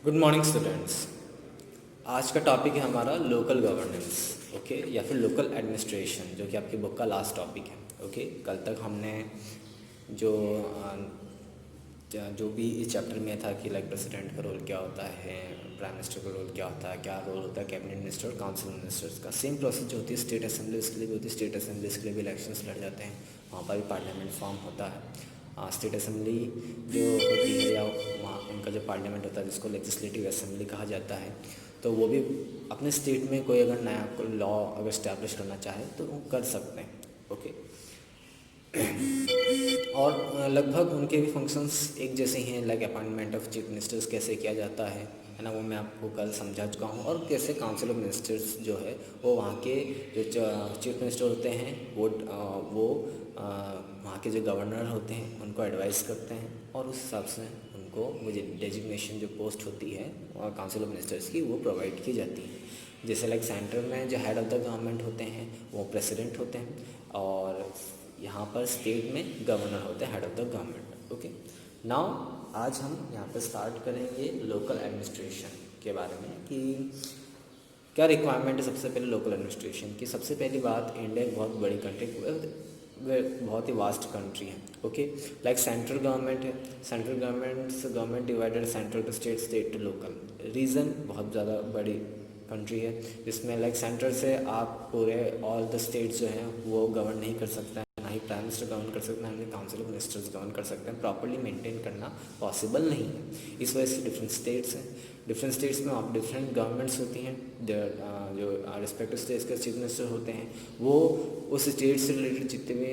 Good morning students. आज का topic है हमारा लोकल गवर्नेंस। ओके, या फिर लोकल एडमिनिस्ट्रेशन, जो कि आपकी बुक का लास्ट टॉपिक है। ओके, कल तक हमने जो जो भी इस चैप्टर में था कि लाइक प्रेसिडेंट का रोल क्या होता है, प्राइम मिनिस्टर का रोल क्या होता है, क्या रोल होता है कैबिनेट मिनिस्टर और काउंसिल मिनिस्टर्स का। सेम प्रोसेस जो होती है स्टेट असेंबलीज के लिए भी होती है। स्टेट असेंबलीज के लिए भी इलेक्शंस लड़ जाते हैं, वहाँ पर भी पार्लियामेंट फॉर्म होता है। स्टेट असेंबली जो होती है या वहाँ उनका जो पार्लियामेंट होता है जिसको लेजिस्लेटिव असेंबली कहा जाता है, तो वो भी अपने स्टेट में कोई अगर नया कोई लॉ अगर इस्टेब्लिश करना चाहे तो वो कर सकते हैं। ओके, और लगभग उनके भी फंक्शंस एक जैसे ही हैं। Like appointment of chief ministers कैसे किया जाता है ना, वो मैं आपको कल समझा चुका हूँ। और कैसे काउंसिल ऑफ मिनिस्टर्स जो है वो वहाँ के जो चीफ मिनिस्टर होते हैं वो वहाँ के जो गवर्नर होते हैं उनको एडवाइस करते हैं, और उस हिसाब से उनको वो डेजिग्नेशन जो पोस्ट होती है और काउंसिल ऑफ मिनिस्टर्स की वो प्रोवाइड की जाती है। जैसे लाइक सेंटर में जो हेड ऑफ़ द गवर्नमेंट होते हैं वो प्रेसिडेंट होते हैं, और यहाँ पर स्टेट में गवर्नर होते हैं head of the government. Okay, now आज हम यहाँ पर स्टार्ट करेंगे लोकल एडमिनिस्ट्रेशन के बारे में कि क्या रिक्वायरमेंट है सबसे पहले लोकल एडमिनिस्ट्रेशन की। सबसे पहली बात, इंडिया एक बहुत बड़ी कंट्री, बहुत ही वास्ट कंट्री है। ओके, लाइक सेंट्रल गवर्नमेंट है, central government divided central to state, state to local. Reason बहुत ज़्यादा बड़ी कंट्री है जिसमें लाइक सेंटर से आप पूरे ऑल द स्टेट्स जो हैं वो गवर्न नहीं कर सकते हैं, ना ही प्राइम मिनिस्टर गवर्न कर सकते हैं, ना ही काउंसिल ऑफ मिनिस्टर्स गवर्न कर सकते हैं। प्रॉपर्ली मेंटेन करना पॉसिबल नहीं है। इस वजह से डिफरेंट स्टेट्स हैं, डिफरेंट स्टेट्स में आप डिफरेंट गवर्नमेंट्स होती हैं। जो रिस्पेक्टिव स्टेट्स के चीफ मिनिस्टर होते हैं वो उस स्टेट से रिलेटेड जितने भी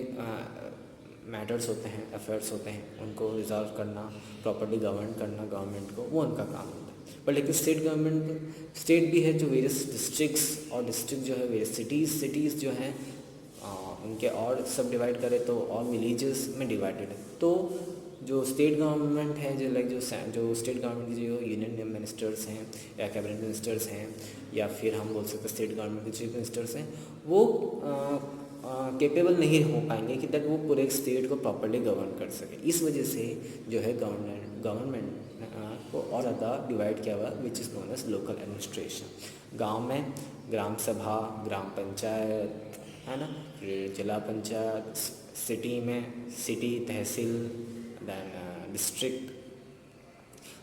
मैटर्स होते हैं, अफेयर्स होते हैं, उनको रिजॉल्व करना, प्रॉपर्ली गवर्न करना गवर्नमेंट को, वो उनका काम होता है। पर लेकिन स्टेट गवर्नमेंट, स्टेट भी है जो वेरियस डिस्ट्रिक्ट्स, और डिस्ट्रिक्ट जो है वेरियस सिटीज़ जो हैं उनके और सब डिवाइड करें तो और विलेजेस में डिवाइडेड है। तो जो स्टेट गवर्नमेंट है, जो लाइक जो स्टेट गवर्नमेंट की जो यूनियन मिनिस्टर्स हैं या कैबिनेट मिनिस्टर्स हैं, या फिर हम बोल सकते हैं स्टेट गवर्नमेंट के चीफ मिनिस्टर्स हैं, वो केपेबल नहीं हो पाएंगे कि दैट वो पूरे स्टेट को प्रॉपर्ली गवर्न कर सके। इस वजह से जो है गवर्नमेंट को और ज़्यादा डिवाइड किया हुआ, which is known as local administration. गांव में ग्राम सभा, ग्राम पंचायत है ना, फिर जिला पंचायत, सिटी में सिटी, तहसील, दैन डिस्ट्रिक्ट।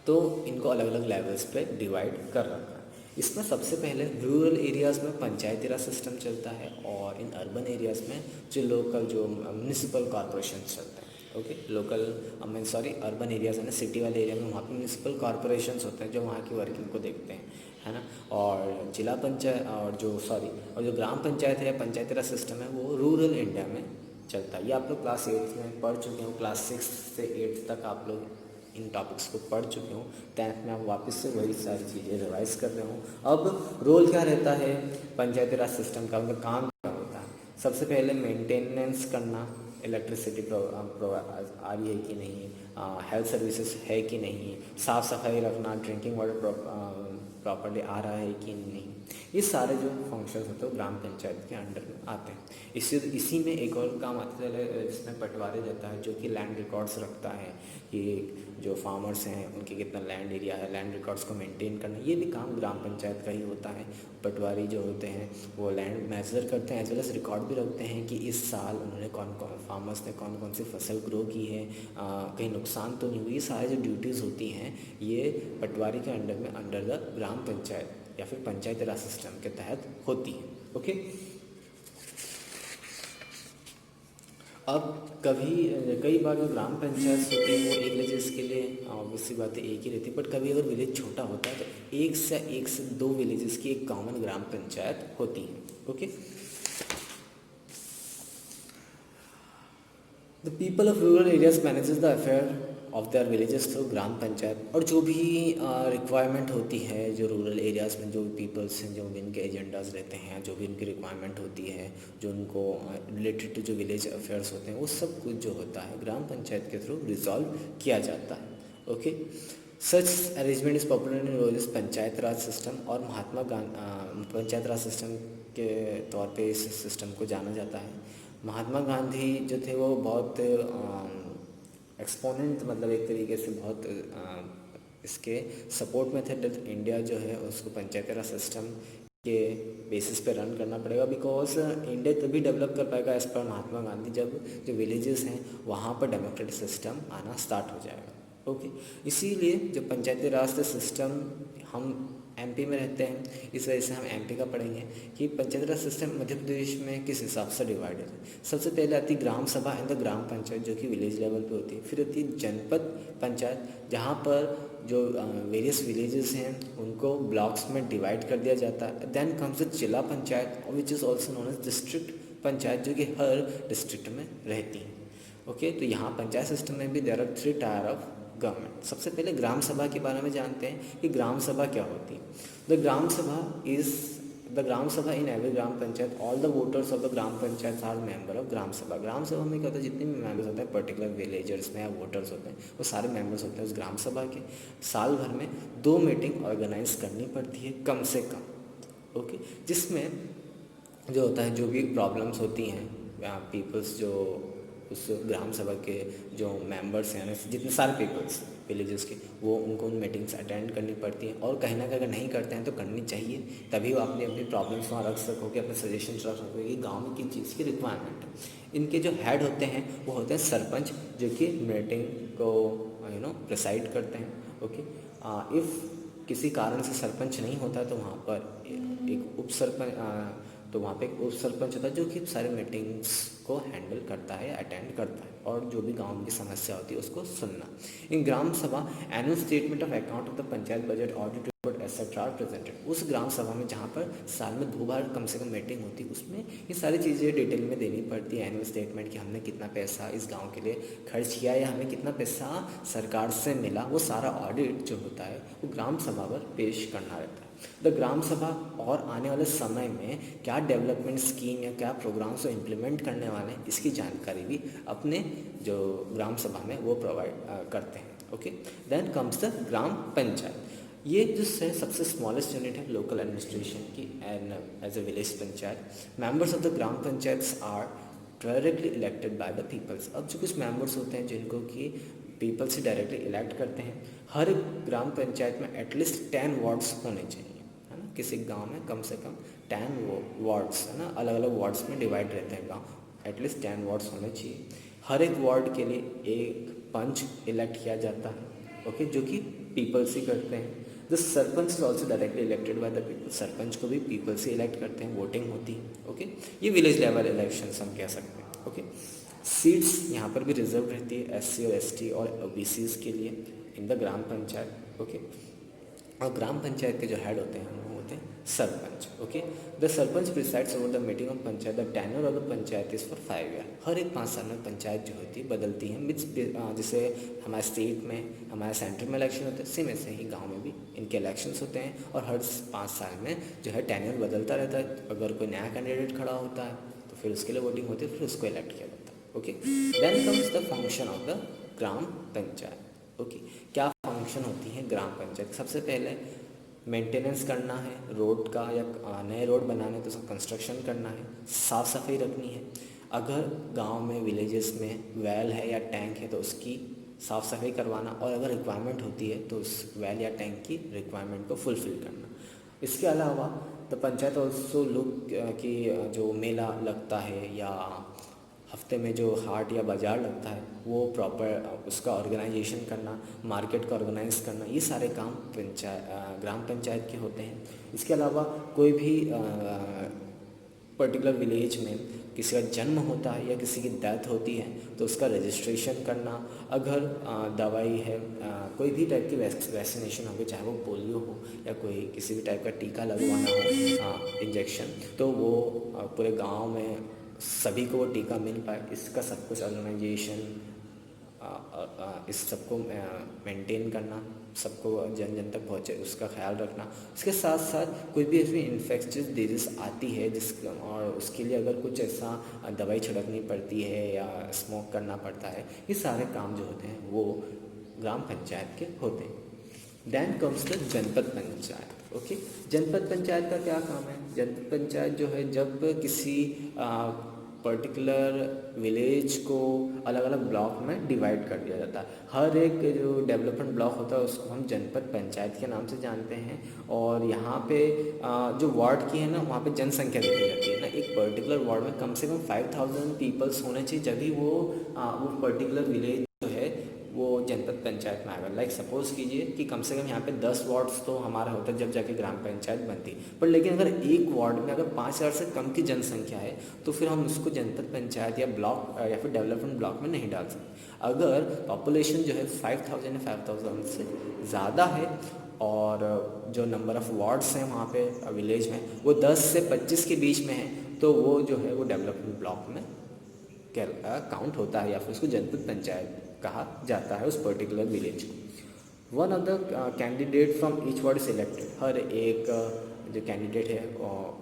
तो इनको अलग अलग लेवल्स पे डिवाइड कर रखा है। इसमें सबसे पहले रूरल एरियाज़ में पंचायती राज सिस्टम चलता है, और इन अर्बन एरियाज़ में जो लोकल जो म्यूनिसिपल कॉरपोरेशन चलते हैं। ओके, अर्बन एरियाज़ है ना, सिटी वाले एरिया में वहाँ पे म्यूनिसिपल कॉरपोरेशंस होते हैं जो वहाँ की वर्किंग को देखते हैं, है ना। और जिला पंचायत और जो ग्राम पंचायत है या पंचायती राज सिस्टम है वो रूरल इंडिया में चलता है। ये आप लोग क्लास 8 में पढ़ चुके हो, क्लास 6 से 8 तक आप लोग इन टॉपिक्स को पढ़ चुके हूँ। 10th में आप वापस से वही सारी चीज़ें रिवाइज कर रहे हूँ। अब रोल क्या रहता है पंचायती राज सिस्टम का, उनका काम क्या होता है? सबसे पहले मेंटेनेंस करना, इलेक्ट्रिसिटी आ रही है कि नहीं, हेल्थ सर्विसेज है कि नहीं, साफ़ सफाई रखना, ड्रिंकिंग वाटर प्रॉपर्ली आ रहा है कि नहीं। ये सारे जो फंक्शंस होते हैं वो ग्राम पंचायत के अंडर में आते हैं। इसी में एक और काम आता है जिसमें पटवारी रहता है, जो कि लैंड रिकॉर्ड्स रखता है कि जो फार्मर्स हैं उनके कितना लैंड एरिया है, लैंड रिकॉर्ड्स को मेंटेन करना, ये भी काम ग्राम पंचायत का ही होता है। पटवारी जो होते हैं वो लैंड मेजर करते हैं, एज वेल एज रिकॉर्ड भी रखते हैं कि इस साल उन्होंने फार्मर्स ने कौन कौन सी फसल ग्रो की है, कहीं नुकसान तो नहीं हुई। ये सारी जो ड्यूटीज़ होती हैं ये पटवारी के अंडर में, अंडर द ग्राम पंचायत या फिर पंचायती राज सिस्टम के तहत होती है। ओके, अब कई बार जो ग्राम पंचायत होती है वो एक विलेजेस के लिए ऑब्वियस सी बात है एक ही रहती है, बट कभी अगर विलेज छोटा होता है तो एक से दो विलेजेस की एक कॉमन ग्राम पंचायत होती है। Okay, the people of rural areas manages the affair of their villages through gram panchayat. और जो भी रिक्वायरमेंट होती है, जो रूरल एरियाज़ में जो पीपल्स हैं, जो भी इनके एजेंडाज रहते हैं, जो भी इनकी रिक्वायरमेंट होती है, जो उनको रिलेटेड टू जो विलेज अफेयर्स होते हैं, वो सब कुछ जो होता है ग्राम पंचायत के थ्रू रिजॉल्व किया जाता है। Okay, such arrangement is popular in rose panchayat raj system, और महात्मा गांधी पंचायत राज सिस्टम के तौर पे इस सिस्टम को जाना जाता है। महात्मा गांधी जो थे वो बहुत एक्सपोनेंट, मतलब एक तरीके से बहुत इसके सपोर्ट मेथड इंडिया जो है उसको पंचायती राज सिस्टम के बेसिस पे रन करना पड़ेगा, बिकॉज इंडिया तभी डेवलप कर पाएगा एज पर महात्मा गांधी जब जो विलेजेस हैं वहाँ पर डेमोक्रेटिक सिस्टम आना स्टार्ट हो जाएगा। ओके, इसीलिए जो पंचायती राज सिस्टम हम एमपी में रहते हैं, इस वजह से हम एमपी का पढ़ेंगे कि पंचायती राज सिस्टम मध्य प्रदेश में किस हिसाब से डिवाइडेड है। सबसे पहले आती है ग्राम सभा एंड द ग्राम पंचायत जो कि विलेज लेवल पे होती है। फिर होती है जनपद पंचायत जहाँ पर जो वेरियस विलेजेस हैं उनको ब्लॉक्स में डिवाइड कर दिया जाता है। Then comes the zila panchayat which is also known as district panchayat जो कि हर डिस्ट्रिक्ट में रहती है। ओके, तो यहाँ पंचायत सिस्टम में भी there are 3 tier of government. सबसे पहले ग्राम सभा के बारे में जानते हैं कि ग्राम सभा क्या होती है। The gram sabha in every gram panchayat all the voters of the gram panchayat are member of gram sabha. ग्राम सभा में क्या होता है, जितने भी मेंबर्स होते हैं पर्टिकुलर विलेजर्स में या वोटर्स होते हैं वो सारे मेंबर्स होते हैं उस ग्राम सभा के। साल भर में 2 मीटिंग ऑर्गेनाइज करनी पड़ती है कम से कम। ओके, जिसमें जो होता है जो भी प्रॉब्लम्स होती हैं पीपल्स जो उस ग्राम सभा के जो मेंबर्स हैं जितने सारे पीपल्स विलेजेस के वो उनको उन मीटिंग्स अटेंड करनी पड़ती हैं और कहीं ना कहीं अगर नहीं करते हैं तो करनी चाहिए, तभी वो अपनी अपनी प्रॉब्लम्स वहाँ रख सकोगे, अपने सजेशंस रख सकोगे कि गाँव में किस चीज़ की रिक्वायरमेंट है। इनके जो हेड होते हैं वो होते हैं सरपंच जो कि मीटिंग को प्रिसाइड करते हैं। ओके, इफ़ किसी कारण से सरपंच नहीं होता तो वहाँ पर एक उप सरपंच होता है जो कि सारे मीटिंग्स को हैंडल करता है, अटेंड करता है और जो भी गांव की समस्या होती है उसको सुनना। In gram sabha annual statement of account of the panchayat budget audit report etcetera are presented. उस ग्राम सभा में जहाँ पर साल में 2 बार कम से कम मीटिंग होती है उसमें ये सारी चीज़ें डिटेल में देनी पड़ती है। एनुअल स्टेटमेंट कि हमने कितना पैसा इस गाँव के लिए खर्च किया या हमें कितना पैसा सरकार से मिला, वो सारा ऑडिट जो होता है वो ग्राम सभा पर पेश करना रहता है। द ग्राम सभा और आने वाले समय में क्या डेवलपमेंट स्कीम या क्या प्रोग्राम्स को इम्प्लीमेंट करने वाले हैं इसकी जानकारी भी अपने जो ग्राम सभा में वो प्रोवाइड करते हैं। Okay, then comes the gram panchayat. ये जो है सबसे स्मॉलेस्ट यूनिट है लोकल एडमिनिस्ट्रेशन की as a village panchayat. Members of the gram panchayat are directly elected by the peoples. अब जो कुछ मेंबर्स होते हैं जिनको कि पीपल से डायरेक्टली इलेक्ट करते हैं, हर ग्राम पंचायत में एटलीस्ट 10 वार्ड्स होने चाहिए, है ना। किसी गांव में कम से कम 10 वार्ड्स, है ना, अलग अलग वार्ड्स में डिवाइड रहते हैं गांव, एटलीस्ट 10 वार्ड्स होने चाहिए। हर एक वार्ड के लिए एक पंच इलेक्ट किया जाता है, ओके, जो कि पीपल से करते हैं। The sarpanch is also directly elected by the people. Sarpanch को भी पीपल से इलेक्ट करते हैं, वोटिंग होती है। ओके, ये विलेज लेवल इलेक्शन हम कह सकते हैं। ओके, सीट्स यहाँ पर भी रिजर्व रहती है SC और ST और OBCs के लिए in the gram panchayat. Okay, और ग्राम पंचायत के जो हेड होते हैं वो होते हैं sarpanch. Okay, the sarpanch presides over the meeting of panchayat. The tenure of the panchayat is for 5 year. हर एक 5 साल में पंचायत जो होती है बदलती है। जैसे हमारे स्टेट में हमारे सेंटर में इलेक्शन होते हैं, सेम ऐसे ही गाँव में भी इनके इलेक्शंस होते हैं और हर 5 साल में जो है टेन्योर बदलता रहता है। अगर कोई नया कैंडिडेट खड़ा होता है तो फिर उसके लिए वोटिंग होती है, फिर उसको इलेक्ट किया जाता है। Okay, then comes the function of the gram panchayat. Okay, क्या फंक्शन होती है ग्राम पंचायत? सबसे पहले मेंटेनेंस करना है रोड का, या नए रोड बनाने तो उसका कंस्ट्रक्शन करना है, साफ़ सफाई रखनी है। अगर गांव में विलेजेस में वेल है या टैंक है तो उसकी साफ़ सफाई करवाना, और अगर रिक्वायरमेंट होती है तो उस वेल या टैंक की रिक्वायरमेंट को फुलफ़िल करना। इसके अलावा द पंचायत ऑल्सो लुक कि जो मेला लगता है या हफ्ते में जो हाट या बाज़ार लगता है वो प्रॉपर उसका ऑर्गेनाइजेशन करना, मार्केट का ऑर्गेनाइज करना, ये सारे काम ग्राम पंचायत के होते हैं। इसके अलावा कोई भी पर्टिकुलर विलेज में किसी का जन्म होता है या किसी की डेथ होती है तो उसका रजिस्ट्रेशन करना। अगर दवाई है, कोई भी टाइप की वैक्सीनेशन होगी, चाहे वो पोलियो हो या कोई किसी भी टाइप का टीका लगवाना हो, इंजेक्शन, तो वो पूरे गांव में सभी को वो टीका मिल पाए, इसका सब कुछ ऑर्गेनाइजेशन, इस सबको मेंटेन करना, सबको जन जन तक पहुँचे उसका ख्याल रखना। इसके साथ साथ कोई भी ऐसी इन्फेक्शियस डिजीज़ आती है और उसके लिए अगर कुछ ऐसा दवाई छिड़कनी पड़ती है या स्मोक करना पड़ता है, ये सारे काम जो होते हैं वो ग्राम पंचायत के होते हैं। देन कम्स द जनपद पंचायत। ओके, जनपद पंचायत का क्या काम है? जनपद पंचायत जो है जब किसी पर्टिकुलर विलेज को अलग अलग ब्लॉक में डिवाइड कर दिया जाता है। हर एक जो डेवलपमेंट ब्लॉक होता है उसको हम जनपद पंचायत के नाम से जानते हैं। और यहाँ पे जो वार्ड की है ना, वहाँ पे जनसंख्या देखी जाती है ना। एक पर्टिकुलर वार्ड में कम से कम 5000 पीपल्स होने चाहिए, जब भी वो पर्टिकुलर विलेज जो है वो जनपद पंचायत में आएगा। लाइक सपोज कीजिए कि कम से कम यहाँ पे 10 वार्ड्स तो हमारा होता है जब जाके ग्राम पंचायत बनती। पर लेकिन अगर एक वार्ड में अगर 5000 से कम की जनसंख्या है तो फिर हम उसको जनपद पंचायत या ब्लॉक या फिर डेवलपमेंट ब्लॉक में नहीं डाल सकते। अगर पॉपुलेशन जो है 5000 या 5000 से ज़्यादा है और जो नंबर ऑफ़ वार्ड्स हैं वहाँ पे विलेज में वो 10 से 25 के बीच में है, तो वो जो है वो डेवलपमेंट ब्लॉक में काउंट होता है या फिर उसको जनपद पंचायत कहा जाता है उस पर्टिकुलर विलेज को। One of the candidate from each ward is elected. हर एक जो कैंडिडेट है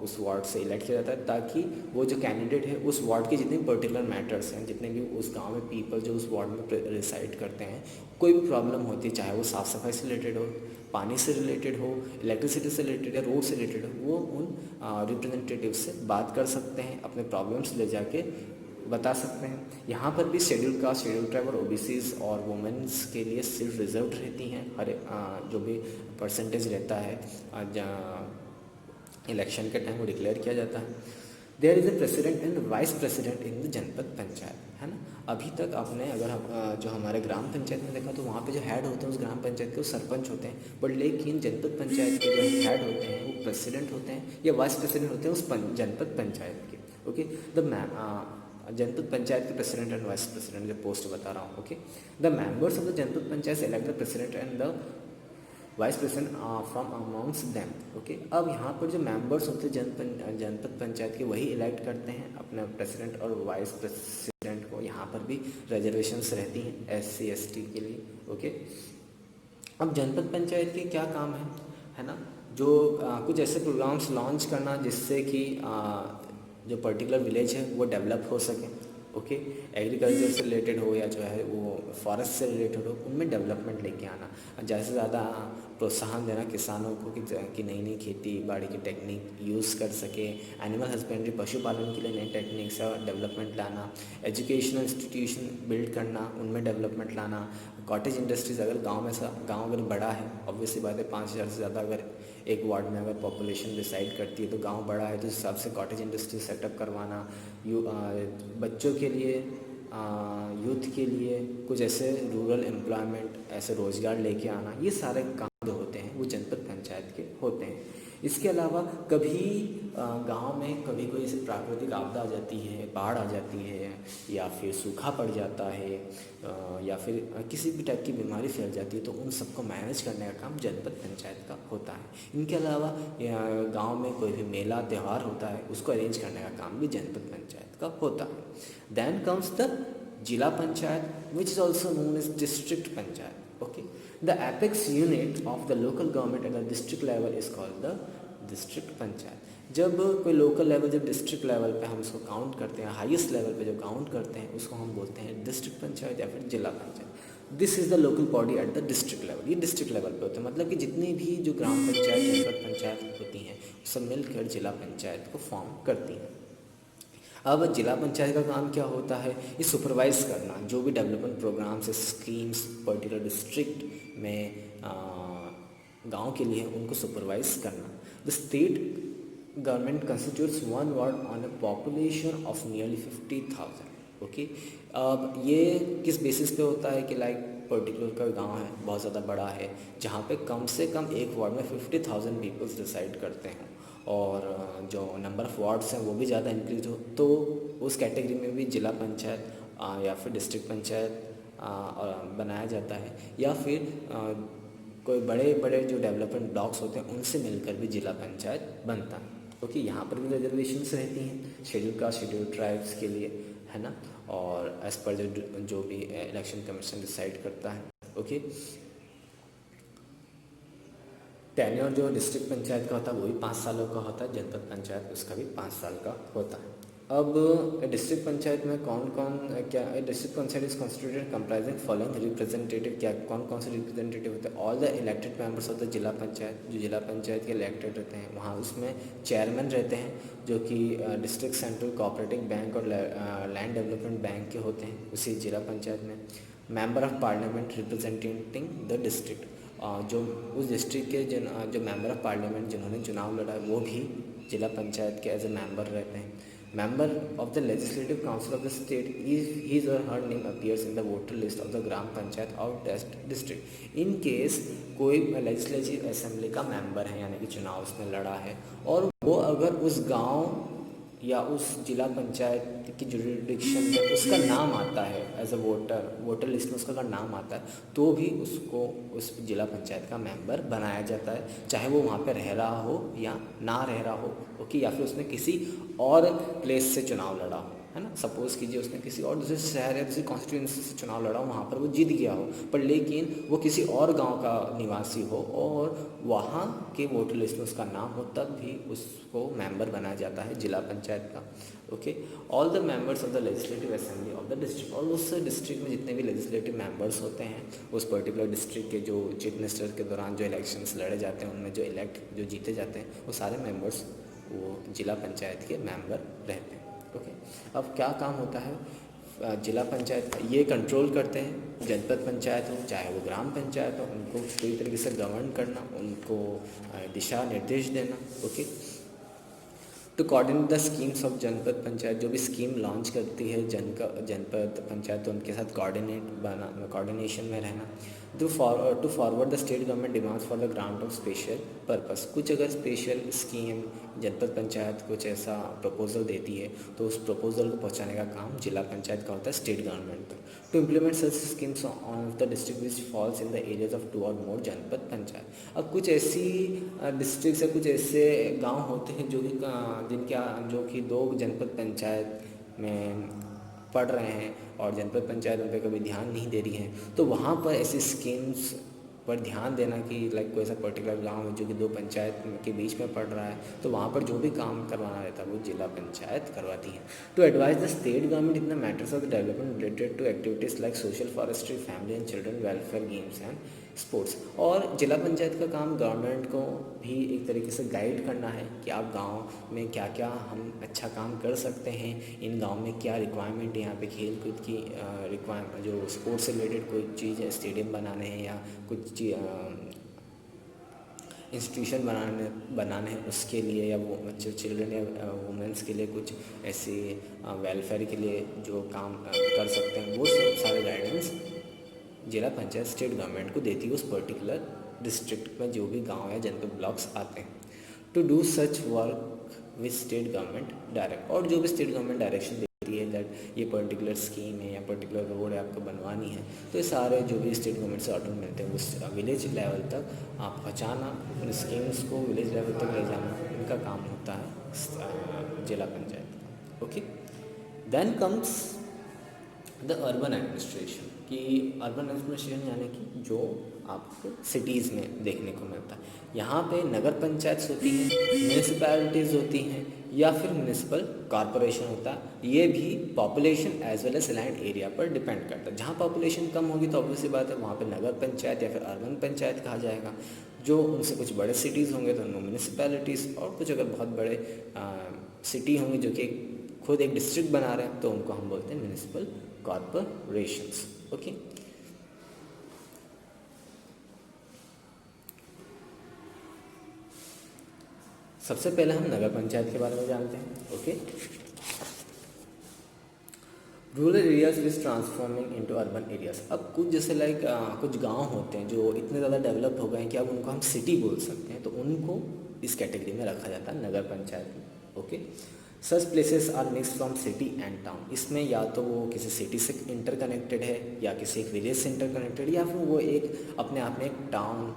उस वार्ड से इलेक्ट किया जाता है, ताकि वो जो कैंडिडेट है उस वार्ड के जितने पर्टिकुलर मैटर्स हैं, जितने भी उस गांव में पीपल जो उस वार्ड में रिसाइड करते हैं, कोई भी प्रॉब्लम होती है, चाहे वो साफ़ सफाई से रिलेटेड हो, पानी से रिलेटेड हो, इलेक्ट्रिसिटी से रिलेटेड या रोड से रिलेटेड हो, वो उन रिप्रेजेंटेटिव से बात कर सकते हैं, अपने प्रॉब्लम्स ले जाके बता सकते हैं। यहाँ पर भी शेड्यूल कास्ट, शेड्यूल ट्राइब और ओबीसीज और वुमेन्स के लिए सिर्फ रिजर्व रहती हैं। हर जो भी परसेंटेज रहता है इलेक्शन के टाइम वो डिक्लेयर किया जाता है। There is a president and vice president in the जनपद पंचायत, है ना। अभी तक आपने अगर जो हमारे ग्राम पंचायत में देखा तो वहाँ पे जो हेड होते हैं उस ग्राम पंचायत के वो सरपंच होते हैं, बट लेकिन जनपद पंचायत के जो हेड होते हैं वो प्रेसिडेंट होते हैं या वाइस प्रेसिडेंट होते हैं उस जनपद पंचायत के। ओके, जनपद पंचायत के प्रेसिडेंट एंड वाइस प्रेसिडेंट जो पोस्ट बता रहा हूँ। Okay, the members of the जनपद panchayat elect the president and the vice president from amongst them. Okay, अब यहाँ पर जो मेंबर्स होते हैं जनपद पंचायत के वही इलेक्ट करते हैं अपने प्रेसिडेंट और वाइस प्रेसिडेंट को। यहाँ पर भी रिजर्वेशंस रहती हैं SC ST के लिए। ओके, अब जनपद पंचायत के क्या काम है ना, जो कुछ ऐसे प्रोग्राम्स लॉन्च करना जिससे कि जो पर्टिकुलर विलेज है वो डेवलप हो सके। ओके, एग्रीकल्चर से रिलेटेड हो या जो है वो फॉरेस्ट से रिलेटेड हो, उनमें डेवलपमेंट लेके आना, ज़्यादा से ज़्यादा प्रोत्साहन देना किसानों को कि नई नई खेती बाड़ी की टेक्निक यूज़ कर सके। एनिमल हस्बेंड्री, पशुपालन के लिए नई टेक्निक्स और डेवलपमेंट लाना। एजुकेशनल इंस्टीट्यूशन बिल्ड करना, उनमें डेवलपमेंट लाना। कॉटेज इंडस्ट्रीज़, अगर गाँव अगर बड़ा है, ऑब्वियसली बात है 5000 से ज़्यादा अगर एक वार्ड में अगर पॉपुलेशन डिसाइड करती है तो गांव बड़ा है तो उस हिसाब से कॉटेज इंडस्ट्री सेटअप करवाना। बच्चों के लिए, यूथ के लिए कुछ ऐसे रूरल एम्प्लॉयमेंट, ऐसे रोज़गार लेके आना, ये सारे काम जो होते हैं वो जनपद पंचायत के होते हैं। इसके अलावा कभी गांव में कभी कोई ऐसी प्राकृतिक आपदा आ जाती है, बाढ़ आ जाती है या फिर सूखा पड़ जाता है या फिर किसी भी टाइप की बीमारी फैल जाती है, तो उन सबको मैनेज करने का काम जनपद पंचायत का होता है। इनके अलावा गांव में कोई भी मेला त्यौहार होता है उसको अरेंज करने का काम भी जनपद पंचायत का होता है। Then comes the zila panchayat which is also known as district panchayat. Okay, the apex unit of the local government at the district level is called the district panchayat. जब कोई लोकल लेवल, जब डिस्ट्रिक्ट लेवल पे हम उसको काउंट करते हैं, हाईएस्ट लेवल पे जो काउंट करते हैं उसको हम बोलते हैं डिस्ट्रिक्ट पंचायत या फिर जिला panchayat. This is the local body at the district level. ये डिस्ट्रिक्ट लेवल पे होते हैं, मतलब कि जितनी भी जो ग्राम पंचायत, जनपद पंचायत होती हैं सब मिलकर जिला पंचायत को फॉर्म करती हैं। अब जिला पंचायत का काम क्या होता है, ये सुपरवाइज़ करना जो भी development programmes, schemes particular district में गांव के लिए उनको सुपरवाइज़ करना। The state government constitutes one ward on a population of nearly 50,000। Okay, अब ये किस बेसिस पे होता है कि लाइक पर्टिकुलर का गांव है, बहुत ज़्यादा बड़ा है, जहाँ पे कम से कम एक वार्ड में 50,000 पीपल्स डिसाइड करते हैं और जो नंबर ऑफ़ वार्ड्स हैं वो भी ज़्यादा इंक्रीज हो, तो उस कैटेगरी में भी जिला पंचायत या फिर डिस्ट्रिक्ट पंचायत बनाया जाता है। या फिर कोई बड़े बड़े जो डेवलपमेंट ब्लॉक्स होते हैं उनसे मिलकर भी जिला पंचायत बनता है। ओके, यहाँ पर भी रिजर्वेशंस रहती हैं शेड्यूल कास्ट, शेड्यूल ट्राइब्स के लिए, है ना, और एज़ पर जो भी इलेक्शन कमीशन डिसाइड करता है। ओके, टेन्योर जो डिस्ट्रिक्ट पंचायत का होता है वो भी 5 सालों का होता है, जनपद पंचायत उसका भी 5 साल का होता है। अब डिस्ट्रिक्ट पंचायत में कौन कौन क्या, district panchayat is constituted comprising following representative, क्या कौन कौन से रिप्रेजेंटेटिव होते हैं? All the elected members of the zila panchayat, जो जिला पंचायत के इलेक्टेड रहते हैं, वहाँ उसमें चेयरमैन रहते हैं जो कि डिस्ट्रिक्ट सेंट्रल कोऑपरेटिव बैंक और लैंड डेवलपमेंट बैंक के होते हैं उसी जिला पंचायत में। Member of parliament representing the district, जो उस डिस्ट्रिक्ट के जो मेंबर ऑफ पार्लियामेंट जिन्होंने चुनाव लड़ा है वो भी जिला पंचायत के एज ए मेंबर रहते हैं। Member of the Legislative Council of the state, his or her name appears in the voter list of the ग्राम पंचायत और टेस्ट डिस्ट्रिक्ट। इन केस कोई लेजिस्लेटिव असेंबली का मेंबर है यानी कि चुनाव उसमें लड़ा है और वो अगर उस गांव या उस जिला पंचायत की जुरिडिक्शन में उसका नाम आता है एज अ वोटर लिस्ट में उसका अगर नाम आता है तो भी उसको उस जिला पंचायत का मेंबर बनाया जाता है, चाहे वो वहाँ पे रह रहा हो या ना रह रहा हो, ओके, या फिर उसने किसी और प्लेस से चुनाव लड़ा हो, है ना। सपोज़ कीजिए उसने किसी और दूसरे शहर या दूसरी कॉन्स्टिट्यूंसी से चुनाव लड़ा हो, वहाँ पर वो जीत गया हो, पर लेकिन वो किसी और गांव का निवासी हो और वहाँ के वोटर लिस्ट में उसका नाम हो, तब भी उसको मेंबर बनाया जाता है जिला पंचायत का, okay. All the members of the legislative assembly of the district, और उस डिस्ट्रिक्ट में जितने भी लेजिस्लेटिव मेंबर्स होते हैं उस पर्टिकुलर डिस्ट्रिक्ट के, जो चीफ मिनिस्टर के दौरान जो इलेक्शंस लड़े जाते हैं उनमें जो जीते जाते हैं वो सारे मेंबर्स वो जिला पंचायत के मेंबर रहते हैं, ओके। अब क्या काम होता है जिला पंचायत का? ये कंट्रोल करते हैं जनपद पंचायत हो चाहे वो ग्राम पंचायत हो, उनको पूरी तरीके से गवर्न करना, उनको दिशा निर्देश देना, okay. To coordinate the schemes of janpad panchayat, जो भी स्कीम लॉन्च करती है जनपद पंचायत तो उनके साथ कोऑर्डिनेशन में रहना। To forward the state government demands for the grant of special purpose, कुछ अगर स्पेशल स्कीम जनपद पंचायत कुछ ऐसा प्रपोजल देती है तो उस प्रपोजल को पहुंचाने का काम जिला पंचायत का होता है स्टेट गवर्नमेंट तक। To implement such schemes on the district which falls in the areas of 2 or मोर जनपद पंचायत। अब कुछ ऐसी डिस्ट्रिक्ट से कुछ ऐसे गांव होते हैं जो कि 2 जनपद पंचायत में पढ़ रहे हैं और जनपद पंचायत उन पर कभी ध्यान नहीं दे रही है, तो वहाँ पर ऐसी स्कीम्स पर ध्यान देना कि लाइक कोई ऐसा पर्टिकुलर गांव है जो कि 2 पंचायत के बीच में पड़ रहा है, तो वहाँ पर जो भी काम करवाना रहता है वो जिला पंचायत करवाती है। To advise the state government in the matters of the development related to activities like social forestry, family and children welfare, games and sports. और जिला पंचायत का काम गवर्नमेंट को भी एक तरीके से गाइड करना है कि आप गांव में क्या क्या हम अच्छा काम कर सकते हैं, इन गांव में क्या रिक्वायरमेंट है, यहाँ पे खेल कूद की रिक्वायरमेंट, जो स्पोर्ट्स से रिलेटेड कोई चीज़ है, स्टेडियम बनाने हैं या कुछ इंस्टीट्यूशन बनाने हैं उसके लिए, या वो बच्चे चिल्ड्रन या वुमेंस के लिए कुछ ऐसे वेलफेयर के लिए जो काम कर सकते हैं, वो सब सारे गाइडेंस जिला पंचायत स्टेट गवर्नमेंट को देती है उस पर्टिकुलर डिस्ट्रिक्ट में जो भी गांव या जनपद ब्लॉक्स आते हैं। To do such work with state government direct, और जो भी स्टेट गवर्नमेंट डायरेक्शन देती है दैट ये पर्टिकुलर स्कीम है या पर्टिकुलर रोड है आपको बनवानी है, तो ये सारे जो भी स्टेट गवर्नमेंट से ऑर्डर मिलते हैं उस विलेज लेवल तक आप पहुँचाना, उन स्कीम्स को विलेज लेवल तक ले जाना, इनका काम होता है जिला पंचायत का, okay. Then comes the urban administration, कि अर्बन एडमिनिस्ट्रेशन यानी कि जो आपको सिटीज़ में देखने को मिलता है। यहाँ पे नगर पंचायत होती हैं, म्यूनिसिपैलिटीज़ होती हैं या फिर म्यूनिसिपल कॉरपोरेशन होता है। ये भी population as well as land area पर डिपेंड करता है। जहाँ पॉपुलेशन कम होगी तो ऑब्वियसली बात है वहाँ पे नगर पंचायत या फिर अर्बन पंचायत कहा जाएगा। जो उनसे कुछ बड़े सिटीज़ होंगे तो उनको म्यूनिसिपैलिटीज़, और कुछ अगर बहुत बड़े सिटी होंगे जो कि खुद एक डिस्ट्रिक्ट बना रहे हैं तो उनको हम बोलते हैं म्यूनिसिपल कॉरपोरेशंस, ओके। सबसे पहले हम नगर पंचायत के बारे में जानते हैं, okay. Rural areas is transforming into urban areas. अब कुछ जैसे लाइक कुछ गांव होते हैं जो इतने ज़्यादा डेवलप हो गए हैं कि अब उनको हम सिटी बोल सकते हैं, तो उनको इस कैटेगरी में रखा जाता है नगर पंचायत में, okay. Such places are mix from city and town, इसमें या तो वो किसी सिटी से इंटरकनेक्टेड है या किसी एक विलेज से इंटरकनेक्टेड, या फिर वो एक अपने आप में एक टाउन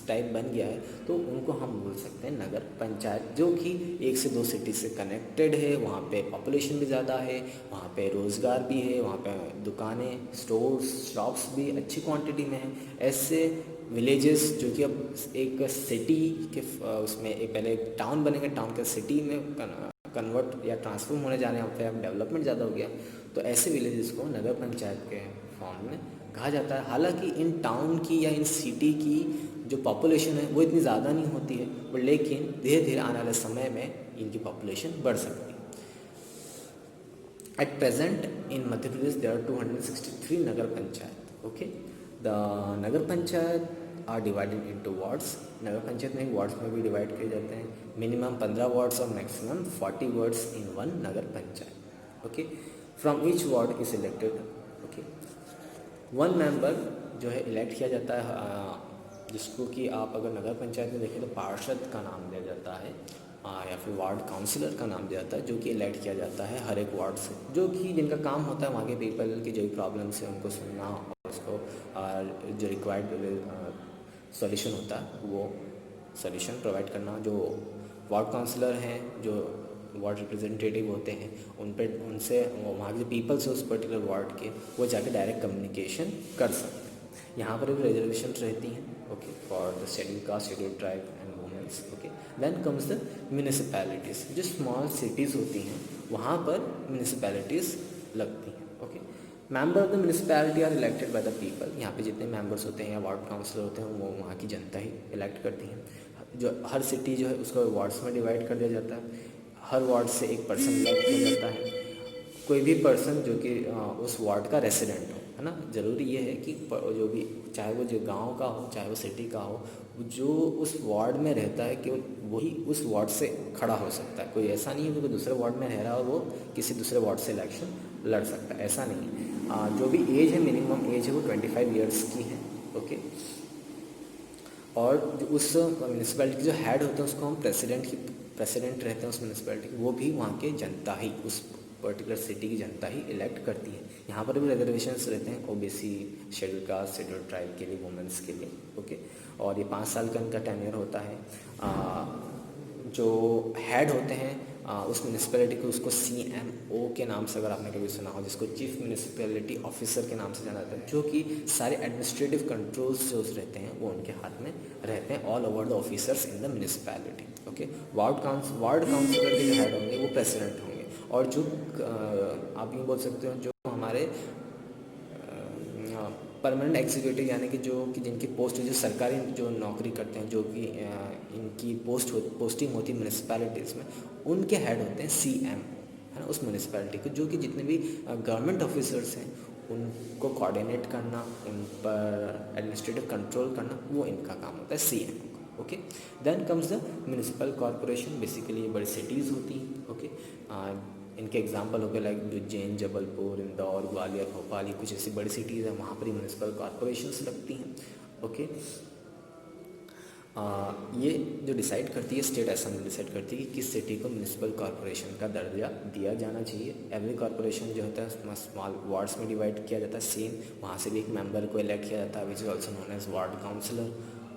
टाइप बन गया है, तो उनको हम बोल सकते हैं नगर पंचायत, जो कि 1 से 2 सिटी से कनेक्टेड है। वहाँ पे पॉपुलेशन भी ज़्यादा है, वहाँ पे रोज़गार भी है, वहाँ पे दुकानें, स्टोर्स, शॉप्स भी अच्छी क्वांटिटी में है। ऐसे विलेजेस जो कि अब एक सिटी के उसमें एक पहले एक टाउन बनेगा, टाउन के सिटी में कन्वर्ट या ट्रांसफॉर्म होने जाने यहाँ पे अब डेवलपमेंट ज़्यादा हो गया, तो ऐसे विलेजेस को नगर पंचायत के फॉर्म में कहा जाता है। हालांकि इन टाउन की या इन सिटी की जो पॉपुलेशन है वो इतनी ज़्यादा नहीं होती है, पर लेकिन धीरे धीरे आने वाले समय में इनकी पॉपुलेशन बढ़ सकती है। At present in Madhya Pradesh there are 263 Nagar Panchayat. Okay, the Nagar Panchayat are divided into wards. नगर पंचायत में वार्ड्स में भी डिवाइड किए जाते हैं, मिनिमम 15 वार्ड्स और मैक्सिमम 40 वार्ड्स इन वन नगर panchayat. Okay, from each ward is elected okay 1 member जो है इलेक्ट किया जाता है, जिसको कि आप अगर नगर पंचायत में देखें तो पार्षद का नाम दिया जाता है या फिर वार्ड काउंसलर का नाम दिया जाता है, जो कि इलेक्ट किया जाता है हर एक वार्ड से, जो कि जिनका काम होता है वहाँ के पीपल की जो भी प्रॉब्लम्स है उनको सुनना और उसको जो रिक्वायर्ड सॉल्यूशन होता है वो सॉल्यूशन प्रोवाइड करना। जो वार्ड काउंसलर हैं, जो वार्ड रिप्रेजेंटेटिव होते हैं, उनसे वहाँ के जो पीपल्स है उस पर्टिकुलर वार्ड के, वो जाके डायरेक्ट कम्युनिकेशन कर सकते हैं। यहाँ पर भी रिजर्वेशन रहती हैं okay for the schedule caste, schedule tribe and womens. Okay, then comes the municipalities. जो स्मॉल सिटीज़ होती हैं वहाँ पर म्यूनिसिपैलिटीज़ लगती हैं। Okay, member of the municipality are elected by the people. यहाँ पे जितने मेंबर्स होते हैं या वार्ड काउंसलर होते हैं वो वहाँ की जनता ही इलेक्ट करती है। जो हर सिटी जो है उसको वार्ड्स में डिवाइड कर दिया जाता है, हर वार्ड से एक पर्सन इलेक्ट किया जाता है। कोई भी पर्सन जो कि उस वार्ड का रेसिडेंट हो, है ना। ज़रूरी ये है कि जो भी, चाहे वो जो गांव का हो चाहे वो सिटी का हो, जो उस वार्ड में रहता है कि वही उस वार्ड से खड़ा हो सकता है। कोई ऐसा नहीं है कि कोई दूसरे वार्ड में रह रहा है और वो किसी दूसरे वार्ड से इलेक्शन लड़ सकता है, ऐसा नहीं है। जो भी एज है, मिनिमम एज है वो 25 ईयर्स की है। ओके, और जो उस म्यूनिसिपैलिटी के जो हेड होते हैं उसको हम प्रेसिडेंट रहते हैं उस म्यूनिसिपैलिटी के, वो भी वहाँ के जनता ही, उस पर्टिकुलर सिटी की जनता ही इलेक्ट करती है। यहाँ पर भी रिजर्वेशंस रहते हैं OBC, schedule caste, schedule tribe के लिए, वुमेंस के लिए। ओके, और ये 5 साल का इनका टेन्योर होता है। जो हेड होते हैं उस म्यूनिसिपैलिटी को, उसको CMO के नाम से अगर आपने कभी सुना हो, जिसको चीफ म्यूनिसिपैलिटी ऑफिसर के नाम से जाना जाता है, जो कि सारे एडमिनिस्ट्रेटिव कंट्रोल्स जो रहते हैं वो उनके हाथ में रहते हैं, all over the officers in the municipality. Okay, ward councillor के जो हेड होंगे वो प्रेसिडेंट होंगे, और जो आप यूँ बोल सकते हो जो हमारे परमानेंट एग्जीक्यूटिव, यानी कि जो कि जिनकी पोस्ट जो सरकारी जो नौकरी करते हैं, जो कि इनकी पोस्टिंग होती है म्यूनिसिपैलिटीज़ में, उनके हेड होते हैं CM, है ना, उस म्यूनिसिपैलिटी को। जो कि जितने भी गवर्नमेंट ऑफिसर्स हैं उनको कोऑर्डिनेट करना, उन पर एडमिनिस्ट्रेटिव कंट्रोल करना, वो इनका काम होता है CM। Okay, then comes the municipal corporation. Basically ये बड़ी सिटीज़ होती हैं। ओके, इनके एग्जांपल हो गए लाइक उज्जैन, जबलपुर, इंदौर, ग्वालियर, भोपाल, ये कुछ ऐसी बड़ी सिटीज़ हैं, वहाँ पर ही म्यूनिसिपल कॉरपोरेशंस लगती हैं। ओके, ये जो डिसाइड करती है स्टेट असेंबली डिसाइड करती है कि किस सिटी को म्यूनिसिपल कॉरपोरेशन का दर्जा दिया जाना चाहिए। एवरी कॉरपोरेशन जो होता है स्मॉल वार्ड्स में डिवाइड किया जाता है सेम, वहाँ से भी एक मेंबर को इलेक्ट किया जाता है which is also known as ward councillor.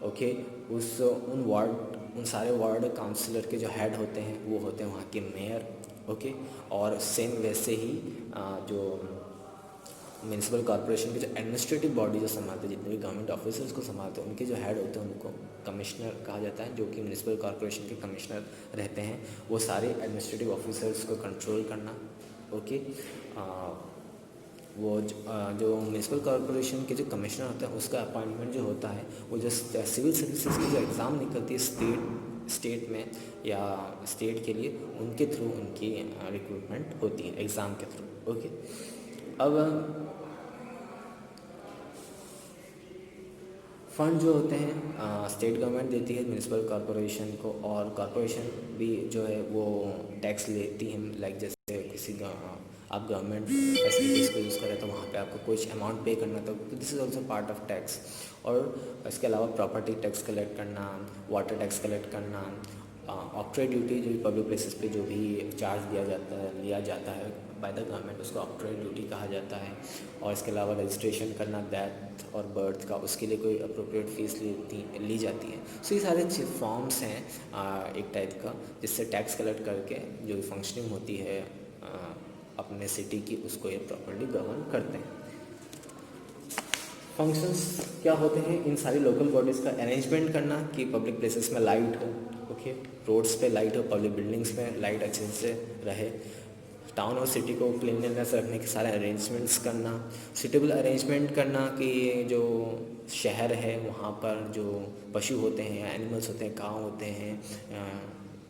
Okay, उन सारे वार्ड काउंसलर के जो हेड होते हैं वो होते हैं वहाँ के मेयर। ओके, और सेम वैसे ही जो म्यूनिसिपल कॉरपोरेशन के जो एडमिनिस्ट्रेटिव बॉडी जो संभालते हैं, जितने भी गवर्नमेंट ऑफिसर्स को संभालते हैं, उनके जो हेड होते हैं उनको कमिश्नर कहा जाता है, जो कि म्यूनिसिपल कॉरपोरेशन के कमिश्नर रहते हैं। वो सारे एडमिनिस्ट्रेटिव ऑफिसर्स को कंट्रोल करना। ओके, वो जो म्यूनिसिपल कॉरपोरेशन के जो कमिश्नर होते हैं उसका अपॉइंटमेंट जो होता है, वो जो सिविल सर्विसेज की जो एग्ज़ाम निकलती है स्टेट में या स्टेट के लिए, उनके थ्रू उनकी रिक्रूटमेंट होती है एग्ज़ाम के थ्रू। ओके, अब फंड जो होते हैं स्टेट गवर्नमेंट देती है म्यूनिसिपल कॉरपोरेशन को, और कॉरपोरेशन भी जो है वो टैक्स लेती है। लाइक जैसे किसी आप गवर्नमेंट फैसिलिटीज़ को यूज़ करें तो वहाँ पे आपको कुछ अमाउंट पे करना, तो this is also part of tax. और इसके अलावा प्रॉपर्टी टैक्स कलेक्ट करना, वाटर टैक्स कलेक्ट करना, ऑक्ट्रे ड्यूटी जो पब्लिक प्लेसेस पे जो भी चार्ज लिया जाता है बाय द गवर्नमेंट, उसको ऑक्ट्रे ड्यूटी कहा जाता है। और इसके अलावा रजिस्ट्रेशन करना डेथ और बर्थ का, उसके लिए कोई अप्रोप्रिएट फीस ली जाती है। सो ये सारे फॉर्म्स हैं एक टाइप का, जिससे टैक्स कलेक्ट करके जो फंक्शनिंग होती है अपने सिटी की, उसको ये प्रॉपर्ली गवर्न करते हैं। फंक्शंस क्या होते हैं इन सारी लोकल बॉडीज़ का अरेंजमेंट करना कि पब्लिक प्लेसेस में लाइट हो, ओके, रोड्स पे लाइट हो, पब्लिक बिल्डिंग्स में लाइट अच्छे से रहे, टाउन और सिटी को क्लीनलीनेस रखने के सारे अरेंजमेंट्स करना, सूटेबल अरेंजमेंट करना कि जो शहर है वहाँ पर जो पशु होते हैं, एनिमल्स होते हैं, काऊ होते हैं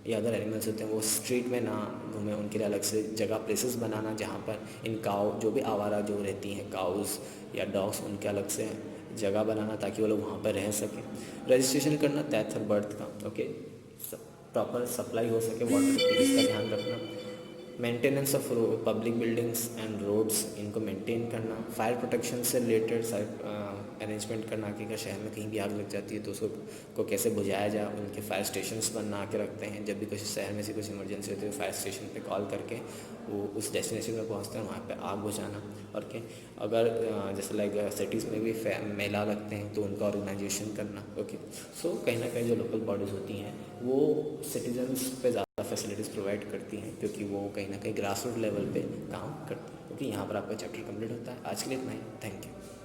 या अदर एनिमल्स होते हैं वो स्ट्रीट में ना घूमें, उनके लिए अलग से जगह प्लेसेस बनाना जहाँ पर इन काऊ जो भी आवारा जो रहती हैं काउस या डॉग्स उनके अलग से जगह बनाना ताकि वो लोग वहाँ पर रह सकें। रजिस्ट्रेशन करना डेथ और बर्थ का, ओके, प्रॉपर सप्लाई हो सके वाटर की, इसका ध्यान रखना। Maintenance of public buildings and roads इनको मेंटेन करना। फायर प्रोटेक्शन से रिलेटेड अरेंजमेंट करना कि अगर शहर में कहीं भी आग लग जाती है तो उसको कैसे बुझाया जाए, उनके फायर स्टेशंस बना के रखते हैं। जब भी कुछ शहर में से कुछ इमरजेंसी होती है फायर स्टेशन पे कॉल करके वो उस डेस्टिनेशन पर पहुंचते हैं, वहाँ पे आग बुझाना। और क्या अगर जैसे लाइक सिटीज़ में भी मेला लगते हैं तो उनका ऑर्गेनाइजेशन करना, ओके। सो कहीं ना कहीं जो लोकल बॉडीज़ होती हैं वो सिटीजन्स पे ज़्यादा फैसिलिटीज़ प्रोवाइड करती हैं क्योंकि वो कहीं ना कहीं ग्रास रूट लेवल पे काम करती हैं। ओके, यहाँ पर आपका चैप्टर कंप्लीट होता है। आज के लिए इतना ही, थैंक यू।